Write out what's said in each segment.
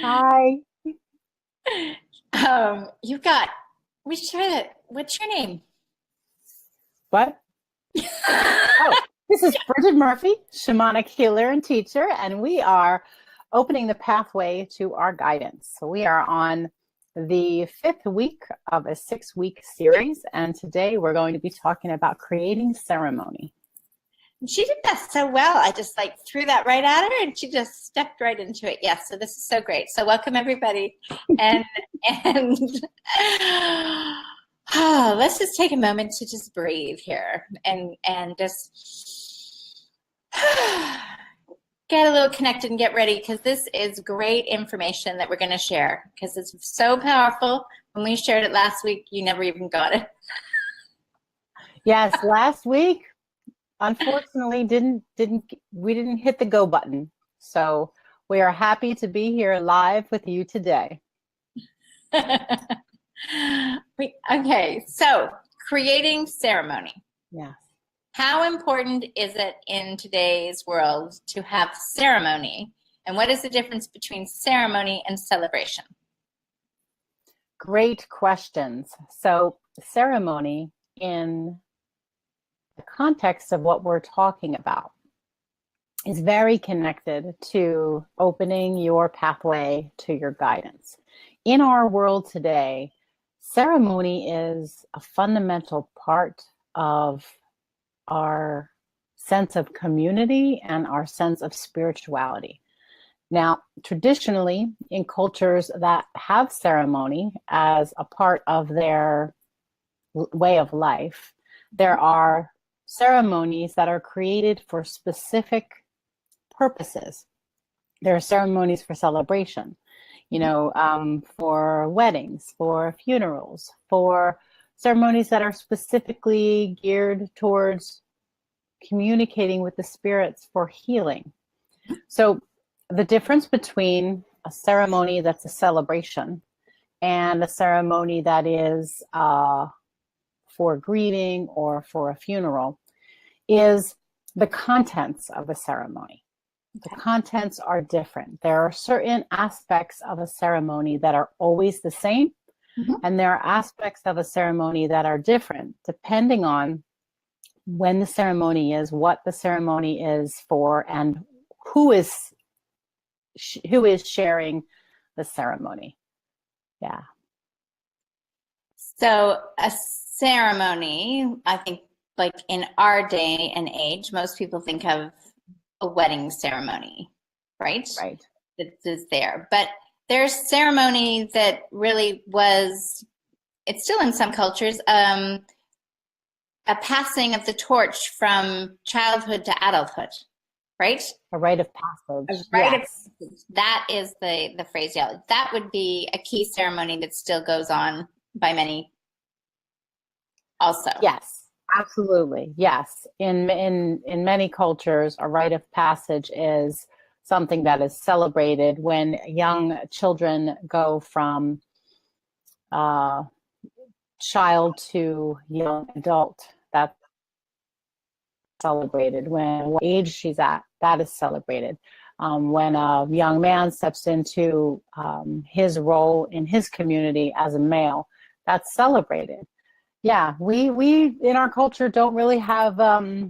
Hi. You've got, we should try that. What's your name? What? Oh, this is Bridget Murphy, shamanic healer and teacher, and we are opening the pathway to our guidance. So we are on the fifth week of a 6-week series, and today we're going to be talking about creating ceremony. She did that so well. I just like threw that right at her and she just stepped right into it. Yes, so this is so great. So welcome everybody. And and let's just take a moment to just breathe here and just get a little connected and get ready, because this is great information that we're going to share, because it's so powerful. When we shared it last week, you never even got it. Yes, last week, unfortunately, we didn't hit the go button. So we are happy to be here live with you today. Okay, so creating ceremony. Yes. How important is it in today's world to have ceremony? And what is the difference between ceremony and celebration? Great questions. So ceremony, in the context of what we're talking about, is very connected to opening your pathway to your guidance. In our world today, ceremony is a fundamental part of our sense of community and our sense of spirituality. Now, traditionally, in cultures that have ceremony as a part of their way of life, there are ceremonies that are created for specific purposes. There are ceremonies for celebration, for weddings, for funerals, for ceremonies that are specifically geared towards communicating with the spirits for healing. So the difference between a ceremony that's a celebration and a ceremony that is for grieving or for a funeral is the contents of a ceremony. The contents are different. There are certain aspects of a ceremony that are always the same, and there are aspects of a ceremony that are different depending on when the ceremony is, what the ceremony is for, and who is sharing the ceremony. Yeah. So a ceremony, I think, like in our day and age, most people think of a wedding ceremony, right? Right. That is there. But there's ceremony that really was, it's still in some cultures, a passing of the torch from childhood to adulthood, right? A rite of passage. A rite of passage. That is the phraseology. That would be a key ceremony that still goes on by many also. Yes, absolutely. Yes. In many cultures, a rite of passage is something that is celebrated when young children go from child to young adult. That's celebrated. When what age she's at, that is celebrated. When a young man steps into his role in his community as a male, that's celebrated. Yeah, we in our culture don't really have a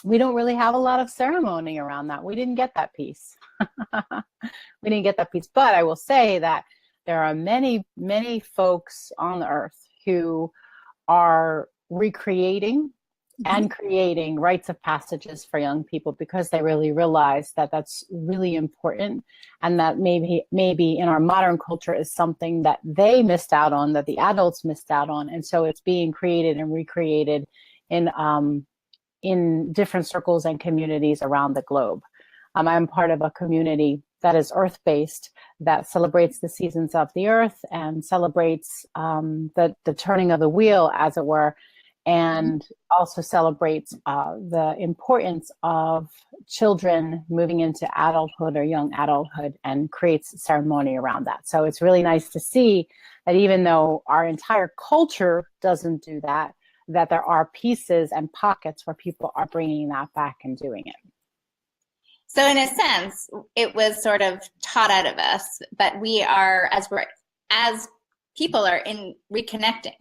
lot of ceremony around that. We didn't get that piece. We didn't get that piece. But I will say that there are many, many folks on the earth who are recreating and creating rites of passages for young people, because they really realize that that's really important, and that maybe in our modern culture is something that they missed out on, that the adults missed out on, and so it's being created and recreated in different circles and communities around the globe. I'm part of a community that is earth-based, that celebrates the seasons of the earth and celebrates the turning of the wheel, as it were, and also celebrates the importance of children moving into adulthood or young adulthood, and creates ceremony around that. So it's really nice to see that even though our entire culture doesn't do that, that there are pieces and pockets where people are bringing that back and doing it. So in a sense, it was sort of taught out of us, but we are, as people are in reconnecting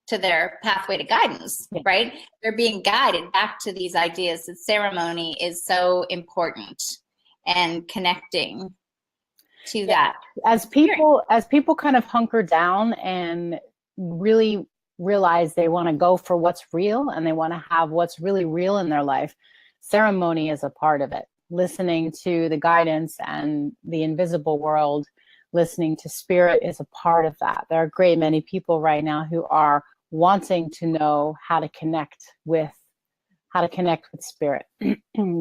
to their pathway to guidance, right? They're being guided back to these ideas that ceremony is so important and connecting to that. As people kind of hunker down and really realize they want to go for what's real and they want to have what's really real in their life, ceremony is a part of it. Listening to the guidance and the invisible world, listening to spirit is a part of that. There are a great many people right now who are wanting to know how to connect with spirit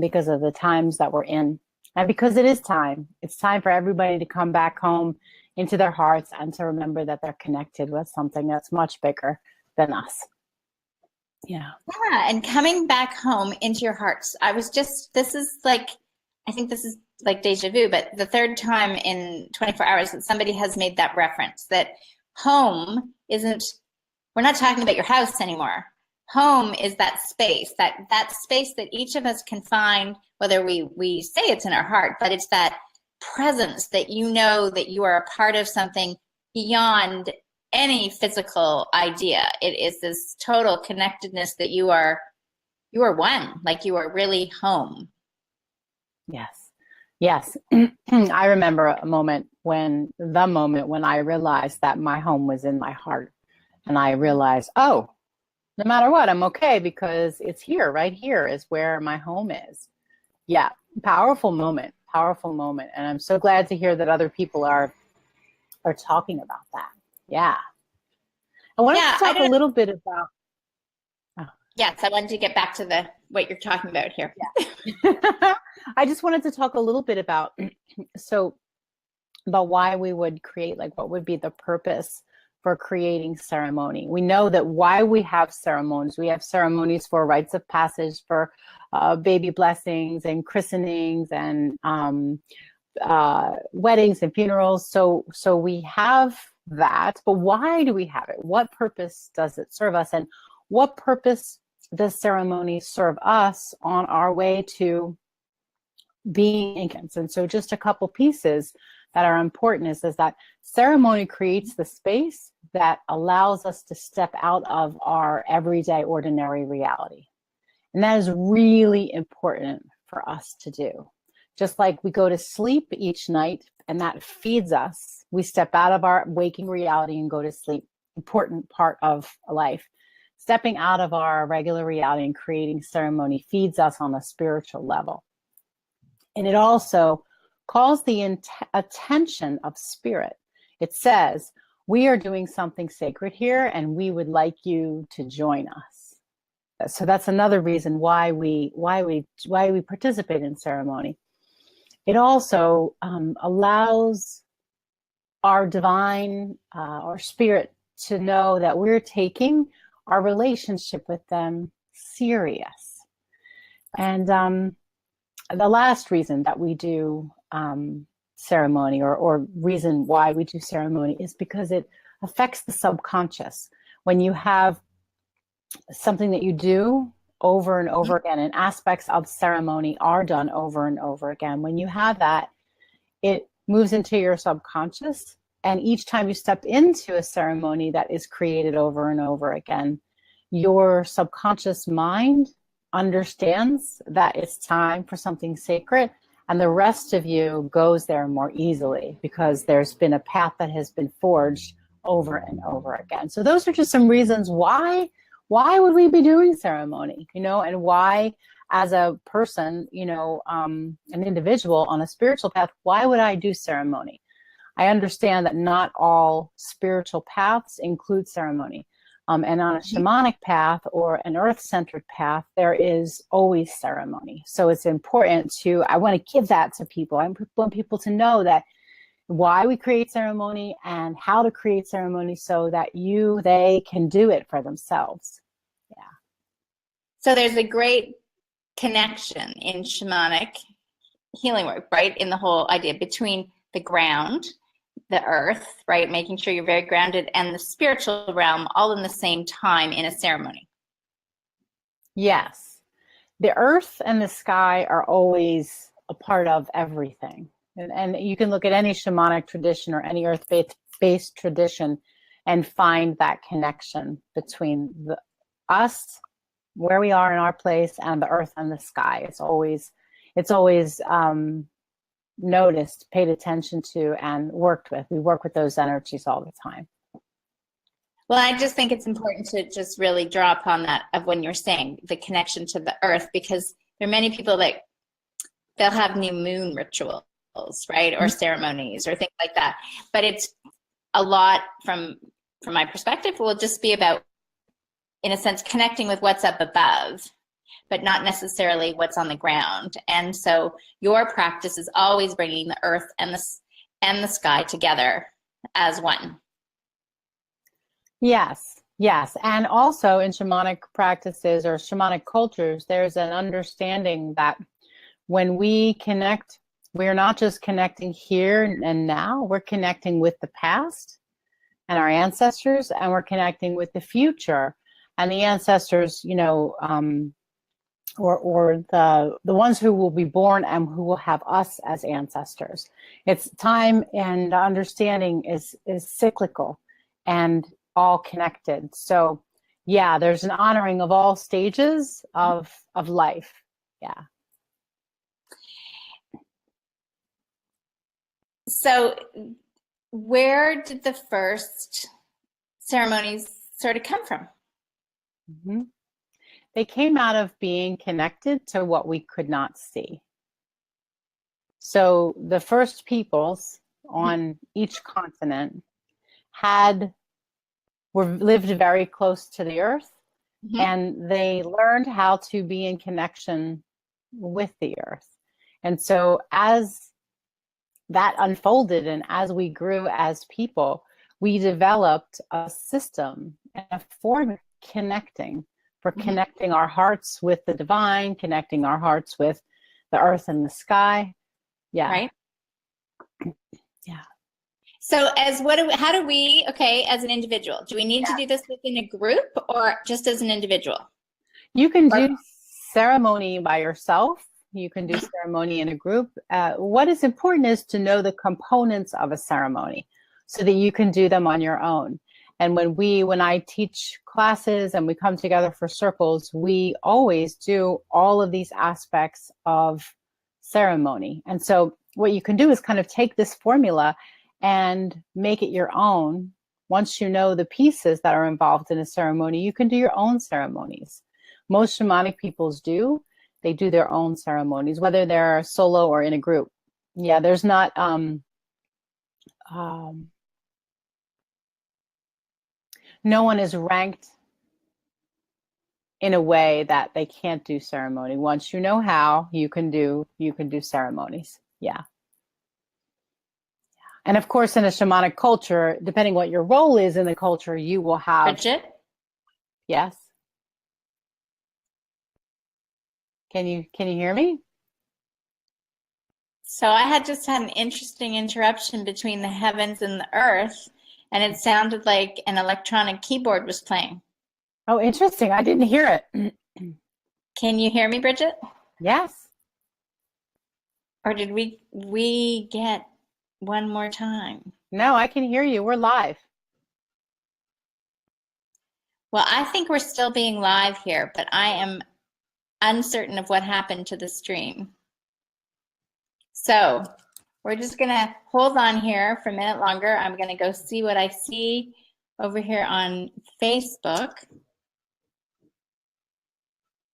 because of the times that we're in. And because it is time, it's time for everybody to come back home into their hearts and to remember that they're connected with something that's much bigger than us. Yeah, and coming back home into your hearts. I think this is like deja vu, but the third time in 24 hours that somebody has made that reference, that home isn't, we're not talking about your house anymore. Home is that space that each of us can find, whether we say it's in our heart, but it's that presence that you know that you are a part of something beyond any physical idea. It is this total connectedness that you are one, like you are really home. Yes. I remember a moment when I realized that my home was in my heart, and I realized, oh, no matter what, I'm okay because it's here, right here is where my home is. Yeah, powerful moment. And I'm so glad to hear that other people are talking about that. Yeah. I wanted to talk a little bit about. Yes, I wanted to get back to what you're talking about here. Yeah. I just wanted to talk a little bit about why we would create, like what would be the purpose for creating ceremony. We know that why we have ceremonies. We have ceremonies for rites of passage, for baby blessings and christenings and weddings and funerals. So we have that, but why do we have it? What purpose does it serve us? And what purpose does ceremony serve us on our way to being Incans? And so just a couple pieces that are important is that ceremony creates the space that allows us to step out of our everyday ordinary reality. And that is really important for us to do. Just like we go to sleep each night and that feeds us, we step out of our waking reality and go to sleep. Important part of life. Stepping out of our regular reality and creating ceremony feeds us on a spiritual level. And it also calls the attention of spirit. It says, we are doing something sacred here and we would like you to join us. So that's another reason why we participate in ceremony. It also allows our divine or spirit to know that we're taking our relationship with them serious. And the last reason that we do ceremony or reason why we do ceremony is because it affects the subconscious. When you have something that you do over and over again, and aspects of ceremony are done over and over again, when you have that, it moves into your subconscious. And each time you step into a ceremony that is created over and over again, your subconscious mind understands that it's time for something sacred, and the rest of you goes there more easily because there's been a path that has been forged over and over again. So those are just some reasons why would we be doing ceremony, and why, as a person, an individual on a spiritual path, why would I do ceremony? I understand that not all spiritual paths include ceremony. And on a shamanic path or an earth-centered path, there is always ceremony. So it's important I want to give that to people. I want people to know that why we create ceremony and how to create ceremony so that they can do it for themselves. Yeah. So there's a great connection in shamanic healing work, right? In the whole idea between the ground, the earth, right? Making sure you're very grounded, and the spiritual realm, all in the same time in a ceremony. Yes. The earth and the sky are always a part of everything. And you can look at any shamanic tradition or any earth-based tradition and find that connection between us, where we are in our place, and the earth and the sky. It's always noticed, paid attention to, and worked with. We work with those energies all the time. Well, I just think it's important to just really draw upon that of when you're saying the connection to the earth, because there are many people that they'll have new moon rituals, right? Or ceremonies or things like that. But it's a lot from my perspective will just be about, in a sense, connecting with what's up above, but not necessarily what's on the ground. And so your practice is always bringing the earth and the sky together as one. Yes, yes. And also in shamanic practices or shamanic cultures, there's an understanding that when we connect, we're not just connecting here and now, we're connecting with the past and our ancestors, and we're connecting with the future. And the ancestors, you know, or the ones who will be born and who will have us as ancestors. It's time, and understanding is cyclical and all connected. So yeah, there's an honoring of all stages of life. Yeah. So where did the first ceremonies sort of come from? Mm-hmm. They came out of being connected to what we could not see. So the first peoples on each continent lived very close to the earth, and they learned how to be in connection with the earth. And so as that unfolded and as we grew as people, we developed a system and a form of connecting, for connecting our hearts with the divine, connecting our hearts with the earth and the sky. Yeah. Right. Yeah. So how do we, okay, as an individual, do we need to do this within a group or just as an individual? You can do ceremony by yourself. You can do ceremony in a group. What is important is to know the components of a ceremony so that you can do them on your own. And when I teach classes and we come together for circles, we always do all of these aspects of ceremony. And so what you can do is kind of take this formula and make it your own. Once you know the pieces that are involved in a ceremony, you can do your own ceremonies. Most shamanic peoples do. They do their own ceremonies, whether they're solo or in a group. Yeah, there's not no one is ranked in a way that they can't do ceremony. Once you know how, you can do ceremonies. Yeah. And of course, in a shamanic culture, depending what your role is in the culture, you will have. Bridget? Yes. Can you hear me? So I had just had an interesting interruption between the heavens and the earth, and it sounded like an electronic keyboard was playing. Oh, interesting. I didn't hear it. Can you hear me, Bridget? Yes. Or did we get one more time? No, I can hear you. We're live. Well, I think we're still being live here, but I am uncertain of what happened to the stream. So we're just going to hold on here for a minute longer. I'm going to go see what I see over here on Facebook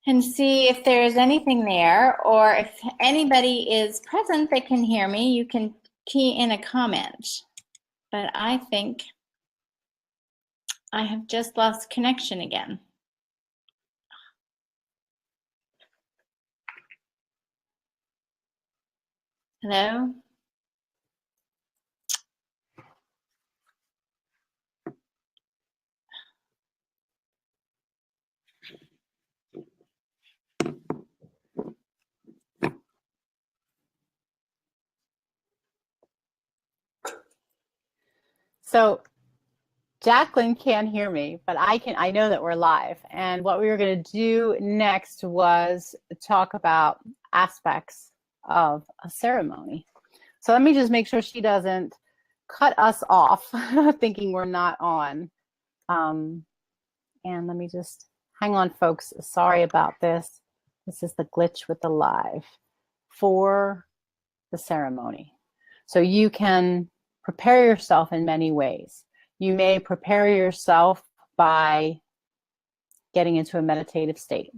and see if there's anything there, or if anybody is present that can hear me, you can key in a comment. But I think I have just lost connection again. Hello? So Jacqueline can't hear me, but I know that we're live. And what we were going to do next was talk about aspects of a ceremony. So let me just make sure she doesn't cut us off thinking we're not on. And let me just hang on, folks. Sorry about this. This is the glitch with the live for the ceremony. So you can prepare yourself in many ways. You may prepare yourself by getting into a meditative state.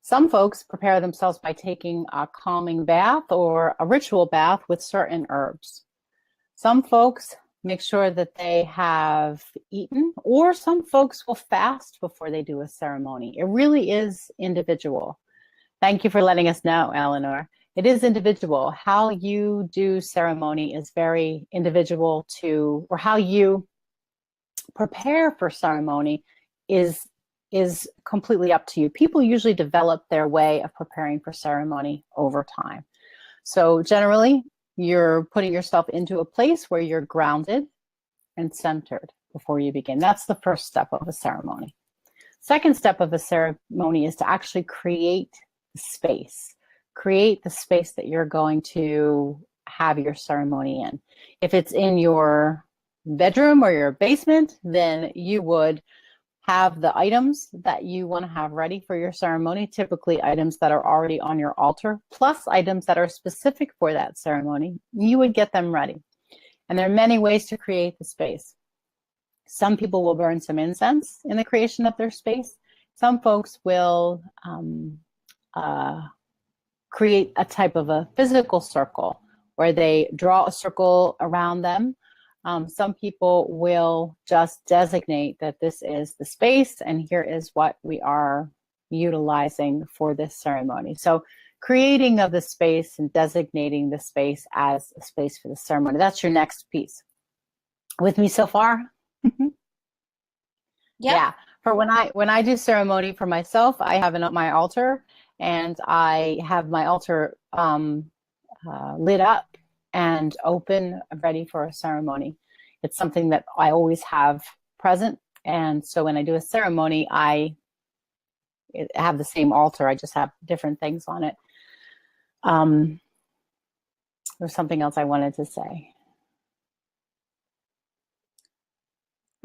Some folks prepare themselves by taking a calming bath or a ritual bath with certain herbs. Some folks make sure that they have eaten, or some folks will fast before they do a ceremony. It really is individual. Thank you for letting us know, Eleanor. It is individual. How you do ceremony is very individual to, or how you prepare for ceremony is completely up to you. People usually develop their way of preparing for ceremony over time. So generally, you're putting yourself into a place where you're grounded and centered before you begin. That's the first step of a ceremony. Second step of a ceremony is to actually create the space. Create the space that you're going to have your ceremony in. If it's in your bedroom or your basement, then you would have the items that you want to have ready for your ceremony, typically items that are already on your altar, plus items that are specific for that ceremony. You would get them ready. And there are many ways to create the space. Some people will burn some incense in the creation of their space. Some folks will create a type of a physical circle where they draw a circle around them. Some people will just designate that this is the space and here is what we are utilizing for this ceremony. So creating of the space and designating the space as a space for the ceremony. That's your next piece. With me so far? Yeah. For when I do ceremony for myself, I have my altar, and I have my altar lit up and open, ready for a ceremony. It's something that I always have present. And so when I do a ceremony, I have the same altar. I just have different things on it. There's something else I wanted to say.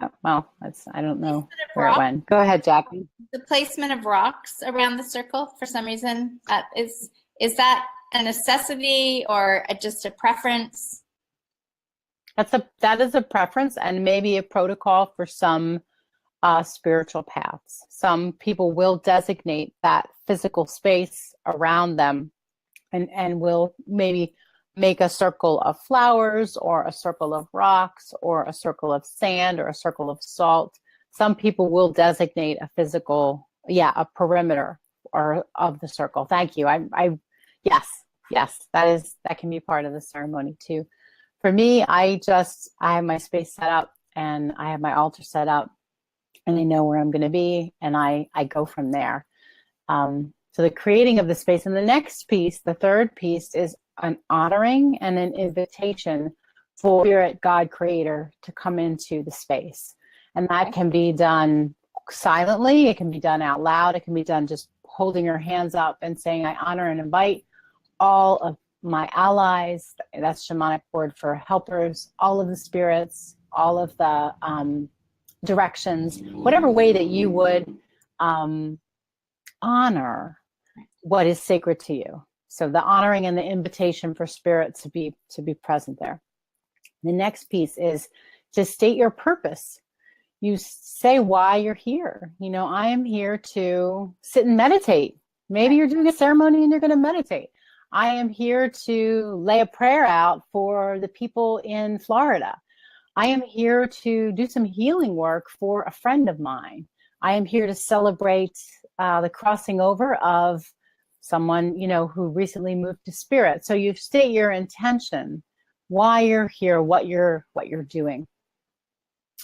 Oh, well, I don't know where it went. Go ahead, Jacqueline. The placement of rocks around the circle, for some reason, is that a necessity or just a preference? That is a preference and maybe a protocol for some spiritual paths. Some people will designate that physical space around them and will maybe make a circle of flowers or a circle of rocks or a circle of sand or a circle of salt. Some people will designate a physical, a perimeter or of the circle. Thank you. Yes, that can be part of the ceremony too. For me, I have my space set up and I have my altar set up and I know where I'm going to be and I go from there. So the creating of the space. And the next piece, the third piece, is an honoring and an invitation for Spirit, God, Creator to come into the space. And that can be done silently. It can be done out loud. It can be done just holding your hands up and saying, I honor and invite all of my allies. That's shamanic word for helpers, all of the spirits, all of the directions, whatever way that you would honor what is sacred to you. So the honoring and the invitation for Spirit to be present there. The next piece is to state your purpose. You say why you're here. I am here to sit and meditate. Maybe you're doing a ceremony and you're going to meditate. I am here to lay a prayer out for the people in Florida. I am here to do some healing work for a friend of mine. I am here to celebrate the crossing over of someone, who recently moved to Spirit. So you state your intention, why you're here, what you're doing.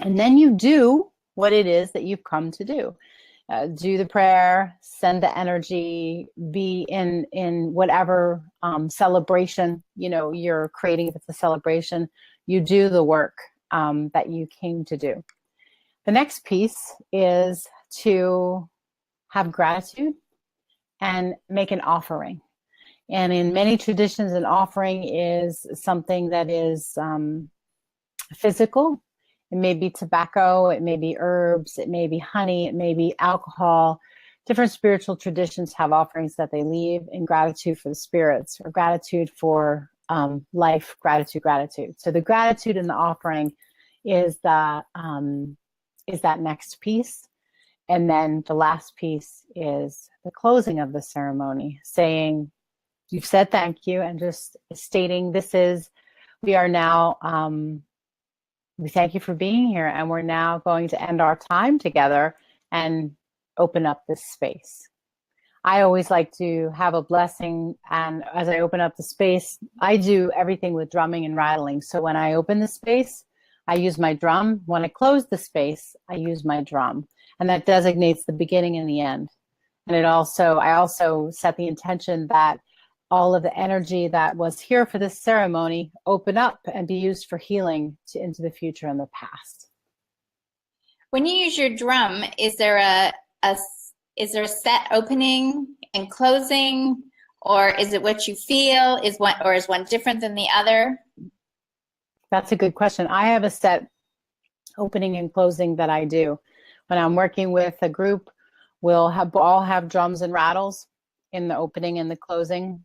And then you do what it is that you've come to do. Do the prayer, send the energy, be in whatever celebration, you're creating. If it's a celebration, you do the work that you came to do. The next piece is to have gratitude and make an offering. And in many traditions, an offering is something that is physical. It may be tobacco, it may be herbs, it may be honey, it may be alcohol. Different spiritual traditions have offerings that they leave in gratitude for the spirits, or gratitude for life, gratitude. So the gratitude in the offering is that next piece. And then the last piece is the closing of the ceremony, saying, you've said thank you, and just stating we are now, we thank you for being here, and we're now going to end our time together and open up this space. I always like to have a blessing, and as I open up the space, I do everything with drumming and rattling. So when I open the space, I use my drum. When I close the space, I use my drum, and that designates the beginning and the end. And I also set the intention that all of the energy that was here for this ceremony open up and be used for healing into the future and the past. When you use your drum, is there a set opening and closing, or is it what you feel? Is one different than the other? That's a good question. I have a set opening and closing that I do. When I'm working with a group, we'll all have drums and rattles in the opening and the closing.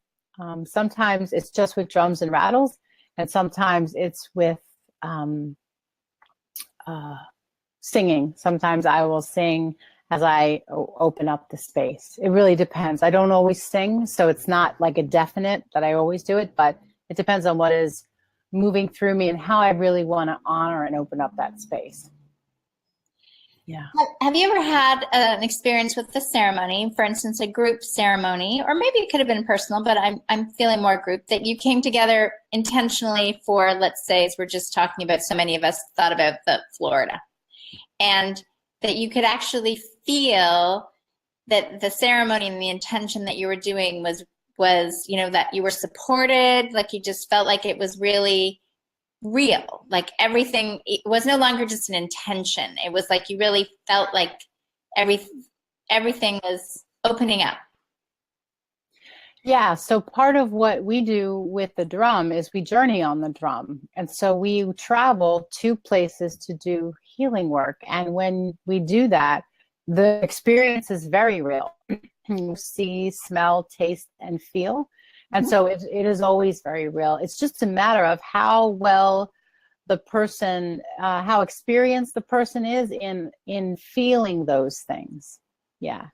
Sometimes it's just with drums and rattles, and sometimes it's with singing. Sometimes I will sing as I open up the space. It really depends. I don't always sing, so it's not like a definite that I always do it, but it depends on what is moving through me and how I really want to honor and open up that space. Yeah. Have you ever had an experience with the ceremony, for instance, a group ceremony, or maybe it could have been personal, but I'm feeling more group, that you came together intentionally for, let's say, as we're just talking about, so many of us thought about the Florida, and that you could actually feel that the ceremony and the intention that you were doing was, that you were supported, like you just felt like it was really real, like everything, it was no longer just an intention. It was like you really felt like everything was opening up. Yeah, so part of what we do with the drum is we journey on the drum. And so we travel to places to do healing work. And when we do that, the experience is very real. You see, smell, taste, and feel. And so it is always very real. It's just a matter of how well the person, how experienced the person is in feeling those things. Yeah.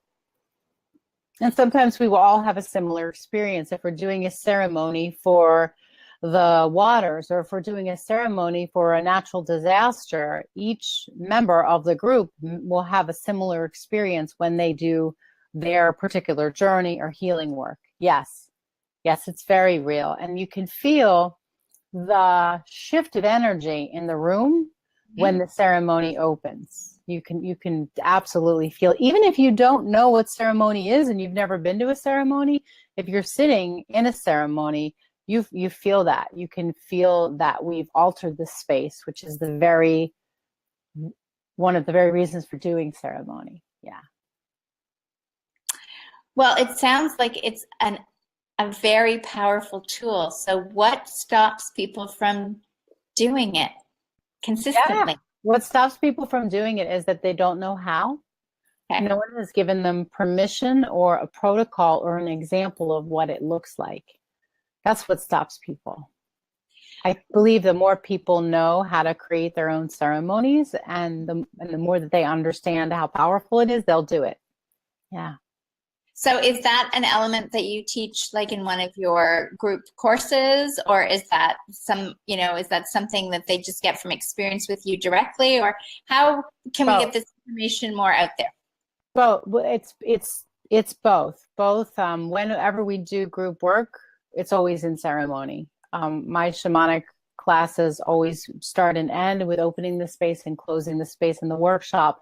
And sometimes we will all have a similar experience. If we're doing a ceremony for the waters, or if we're doing a ceremony for a natural disaster, each member of the group will have a similar experience when they do their particular journey or healing work. Yes. Yes, it's very real. And you can feel the shift of energy in the room when the ceremony opens. You can absolutely feel, even if you don't know what ceremony is and you've never been to a ceremony, if you're sitting in a ceremony, you feel that. You can feel that we've altered the space, which is one of the very reasons for doing ceremony. Yeah. Well, it sounds like it's a very powerful tool. So what stops people from doing it consistently? Yeah. What stops people from doing it is that they don't know how. Okay. No one has given them permission or a protocol or an example of what it looks like. That's what stops people. I believe the more people know how to create their own ceremonies, and the more that they understand how powerful it is, they'll do it. Yeah. So is that an element that you teach, like in one of your group courses, or is that something that they just get from experience with you directly, or how can we get this information more out there? Well, it's both. Whenever we do group work, it's always in ceremony. My shamanic classes always start and end with opening the space and closing the space, and the workshop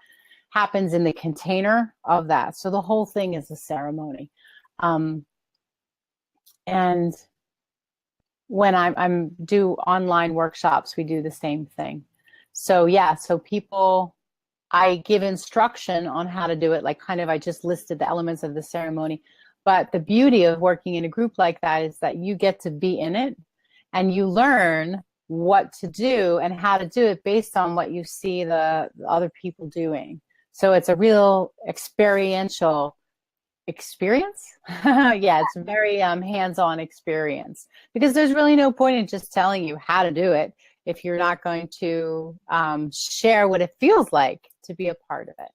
happens in the container of that. So the whole thing is a ceremony. And when I do online workshops, we do the same thing. So yeah, so I give instruction on how to do it, like I just listed the elements of the ceremony, But the beauty of working in a group like that is that you get to be in it and you learn what to do and how to do it based on what you see the other people doing. So it's a real experiential experience. Yeah, it's a very hands-on experience because there's really no point in just telling you how to do it if you're not going to share what it feels like to be a part of it.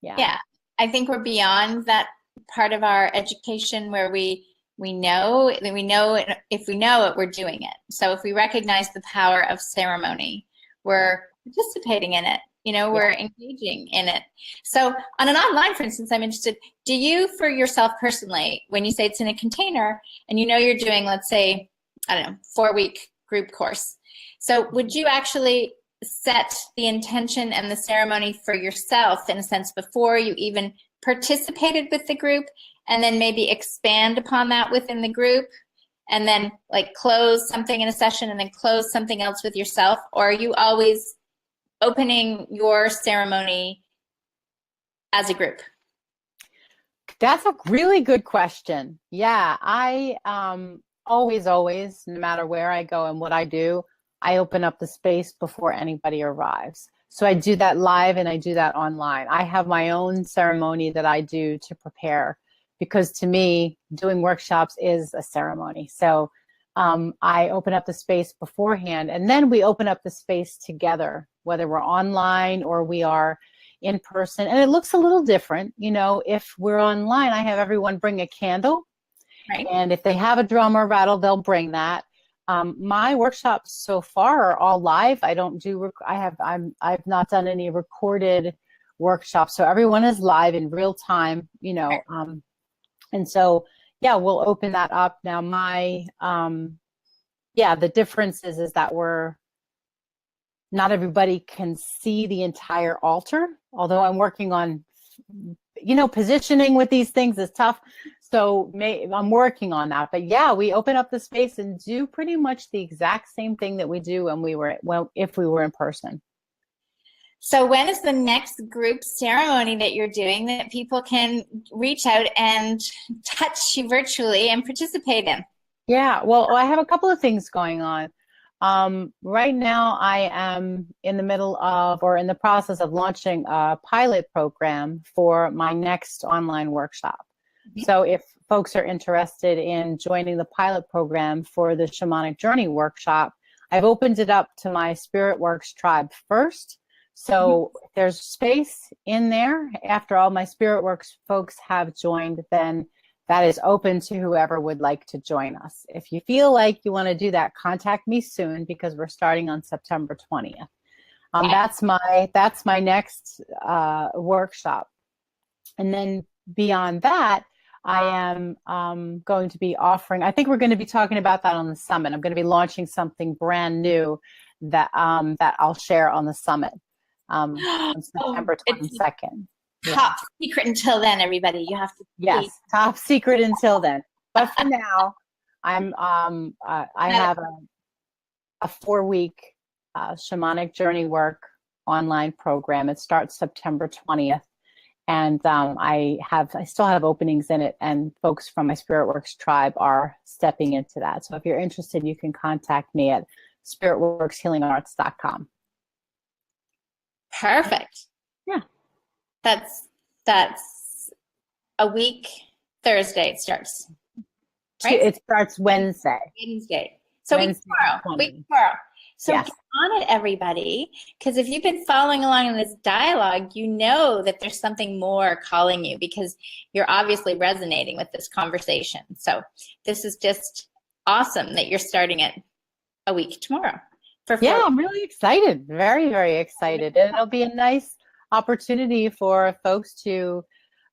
Yeah, I think we're beyond that part of our education where we know if we know it, we're doing it. So if we recognize the power of ceremony, we're participating in it. We're engaging in it. So on an online, for instance, I'm interested, do you, for yourself personally, when you say it's in a container and you're doing, let's say, I don't know, 4-week group course. So would you actually set the intention and the ceremony for yourself, in a sense, before you even participated with the group, and then maybe expand upon that within the group, and then like close something in a session and then close something else with yourself? Or are you always opening your ceremony as a group? That's a really good question. Yeah, I always, no matter where I go and what I do, I open up the space before anybody arrives. So I do that live and I do that online. I have my own ceremony that I do to prepare, because to me, doing workshops is a ceremony. So I open up the space beforehand, and then we open up the space together, whether we're online or we are in person. And it looks a little different. If we're online, I have everyone bring a candle. Right. And if they have a drum or rattle, they'll bring that. My workshops so far are all live. I don't do, I've not done any recorded workshops. So everyone is live in real time, and so, yeah, we'll open that up. Now the difference is that not everybody can see the entire altar, although I'm working on, positioning with these things is tough. So I'm working on that. But yeah, we open up the space and do pretty much the exact same thing that we do if we were in person. So when is the next group ceremony that you're doing that people can reach out and touch you virtually and participate in? Yeah, well, I have a couple of things going on. Right now, I am in the middle of, or in the process of, launching a pilot program for my next online workshop. So if folks are interested in joining the pilot program for the Shamanic Journey workshop, I've opened it up to my Spirit Works tribe first. So if there's space in there after all my Spirit Works folks have joined, then that is open to whoever would like to join us. If you feel like you want to do that, contact me soon, because we're starting on September 20th. That's my next workshop. And then beyond that, I am going to be offering, I think we're going to be talking about that on the summit. I'm going to be launching something brand new that I'll share on the summit on September 22nd. Top secret until then, everybody. You have to. Yes, top secret until then. But for now, I have a 4-week shamanic journey work online program. It starts September 20th. And I still have openings in it, and folks from my Spirit Works tribe are stepping into that. So if you're interested, you can contact me at spiritworkshealingarts.com. Perfect. Yeah. That's a week. Thursday it starts. Right? It starts Wednesday. So Wednesday, week tomorrow. So yes. Get on it, everybody, because if you've been following along in this dialogue, you know that there's something more calling you, because you're obviously resonating with this conversation. So this is just awesome that you're starting it a week tomorrow. Yeah, I'm really excited. Very, very excited. And it'll be a nice opportunity for folks to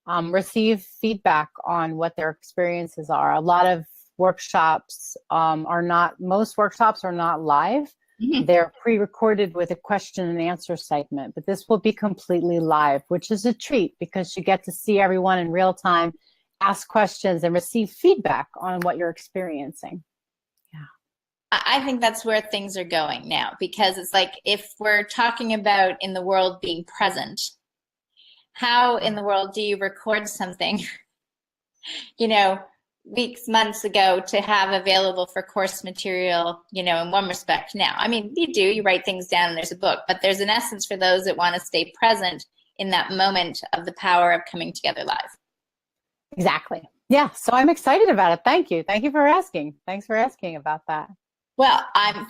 receive feedback on what their experiences are. A lot of workshops most workshops are not live. Mm-hmm. They're pre-recorded with a question and answer segment, but this will be completely live, which is a treat, because you get to see everyone in real time, ask questions, and receive feedback on what you're experiencing. Yeah. I think that's where things are going now, because it's like, if we're talking about in the world being present, how in the world do you record something you know, weeks, months ago to have available for course material, you know, in one respect now. I mean, you write things down and there's a book, but there's an essence for those that want to stay present in that moment of the power of coming together live. Exactly. Yeah. So I'm excited about it. Thank you. Thank you for asking. Thanks for asking about that. Well, I'm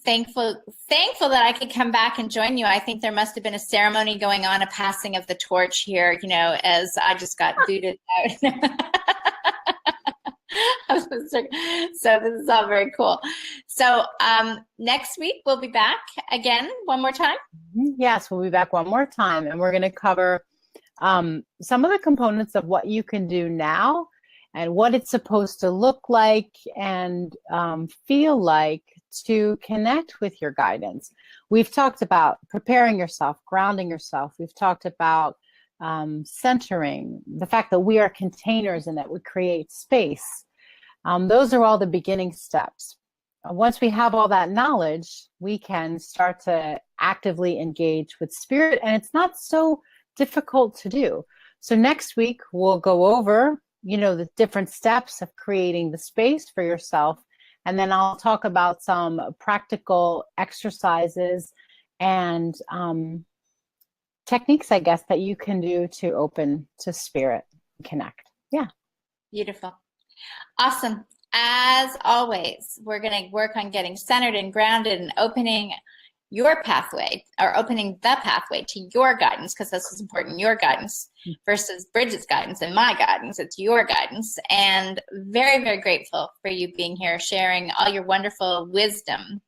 thankful that I could come back and join you. I think there must have been a ceremony going on, a passing of the torch here, you know, as I just got booted out. So this is all very cool. So next week we'll be back again one more time. Yes, we'll be back one more time, and we're going to cover some of the components of what you can do now and what it's supposed to look like and feel like to connect with your guidance. We've talked about preparing yourself, grounding yourself. We've talked about centering, the fact that we are containers and that we create space. Those are all the beginning steps. Once we have all that knowledge, we can start to actively engage with spirit, and it's not so difficult to do. So next week, we'll go over, you know, the different steps of creating the space for yourself. And then I'll talk about some practical exercises and techniques, I guess, that you can do to open to spirit and connect. Yeah. Beautiful. Awesome. As always, we're going to work on getting centered and grounded and opening your pathway, or opening the pathway to your guidance, because this is important, your guidance versus Bridget's guidance and my guidance. It's your guidance. And very, very grateful for you being here, sharing all your wonderful wisdom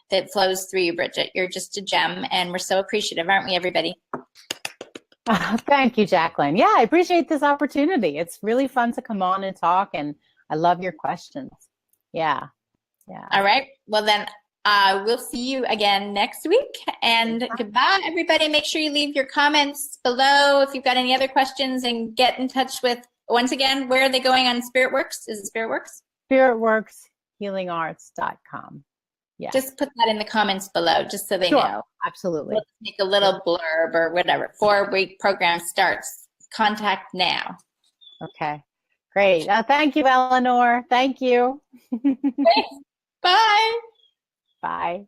that flows through you, Bridget. You're just a gem, and we're so appreciative, aren't we, everybody? Thank you, Jacqueline. Yeah, I appreciate this opportunity. It's really fun to come on and talk, and I love your questions. Yeah. Yeah. All right. Well, then we'll see you again next week. And goodbye, everybody. Make sure you leave your comments below if you've got any other questions, and get in touch with, once again, where are they going on SpiritWorks? Is it SpiritWorks? SpiritWorksHealingarts.com. Yeah. Just put that in the comments below, just so they Sure, know. Absolutely. Let's make a little blurb or whatever. 4-week program starts. Contact now. Okay. Great. Thank you, Eleanor. Thank you. Bye. Bye.